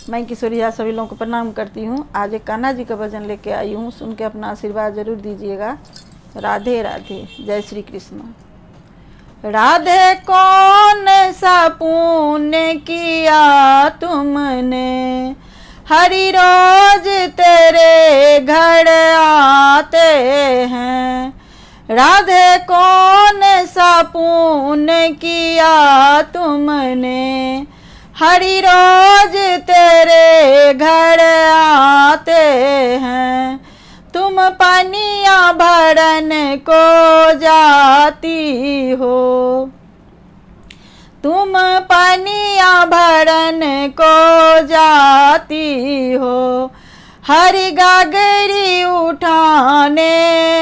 मैं किशोरी झा सभी लोगों को प्रणाम करती हूँ। आज एक कान्हा जी का भजन लेके आई हूँ, सुन के अपना आशीर्वाद जरूर दीजिएगा। राधे राधे, जय श्री कृष्ण। राधे कौन सा पुण्य किया तुमने, हरि रोज तेरे घर आते हैं। राधे कौन सा पुण्य किया तुमने, हरि रोज तेरे घर आते हैं। तुम पनिया भरन को जाती हो, तुम पनिया भरन को जाती हो। हरि गागरी उठाने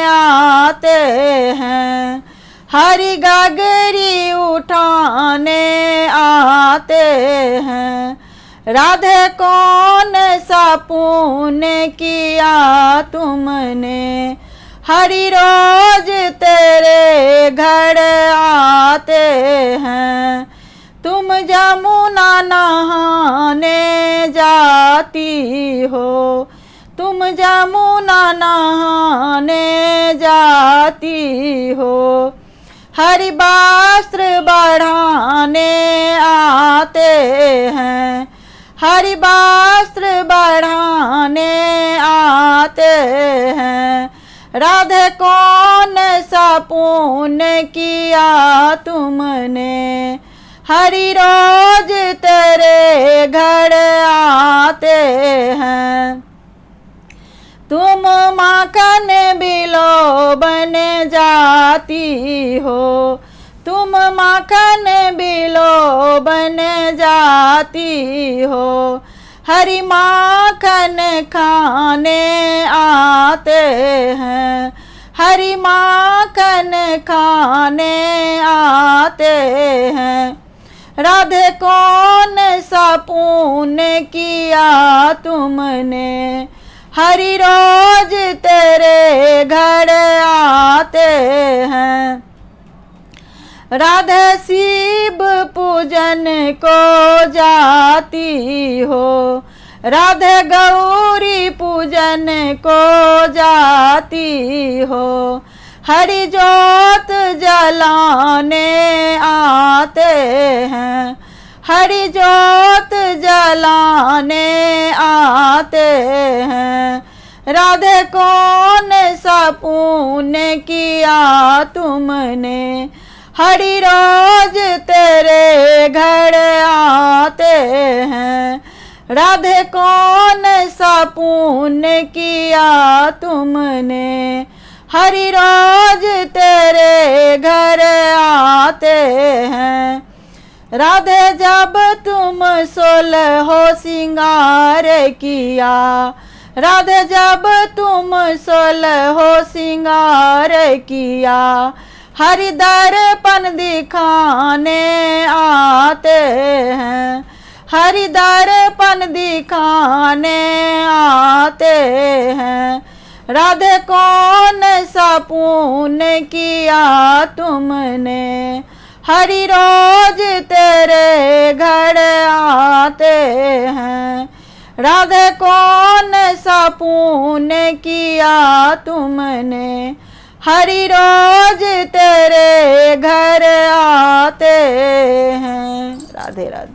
आते हैं, हरि गागरी उठाने आते हैं। राधे कौन सा पुण्य किया तुमने, हरि रोज तेरे घर आते हैं। तुम जमुना नहाने जाती हो, तुम जमुना नहाने जाती हो। हरि वस्त्र बढ़ाने आते हैं, हरि वस्त्र बढ़ाने आते हैं। राधे कौन सा पुण्य किया तुमने, हरि रोज तेरे घर आते हैं। तुम माखन बिलो बन जाती हो, तुम माखन बिलो बन जाती हो। हरि माखन खाने आते हैं, हरि माखन खाने आते हैं। राधे कौन सा पुण्य किया तुमने, हरि रोज तेरे घर आते हैं। राधे शिव पूजन को जाती हो, राधे गौरी पूजन को जाती हो। हरि जोत जलाने आते हैं, हरि जोत जलाने आते हैं। राधे कौन सा पुण्य किया तुमने, हरि रोज तेरे घर आते हैं। राधे कौन सा पुण्य किया तुमने, हरि रोज तेरे घर आते हैं। राधे जब तुम 16 सिंगार किया, राधे जब तुम 16 सिंगार किया। हरि दर्पण दिखाने आते हैं, हरि दर्पण दिखाने आते हैं। राधे कौन सा पुण्य किया तुमने, हरि रोज तेरे घर आते हैं। राधे कौन सा पुण्य किया तुमने, हरि रोज तेरे घर आते हैं। राधे राधे।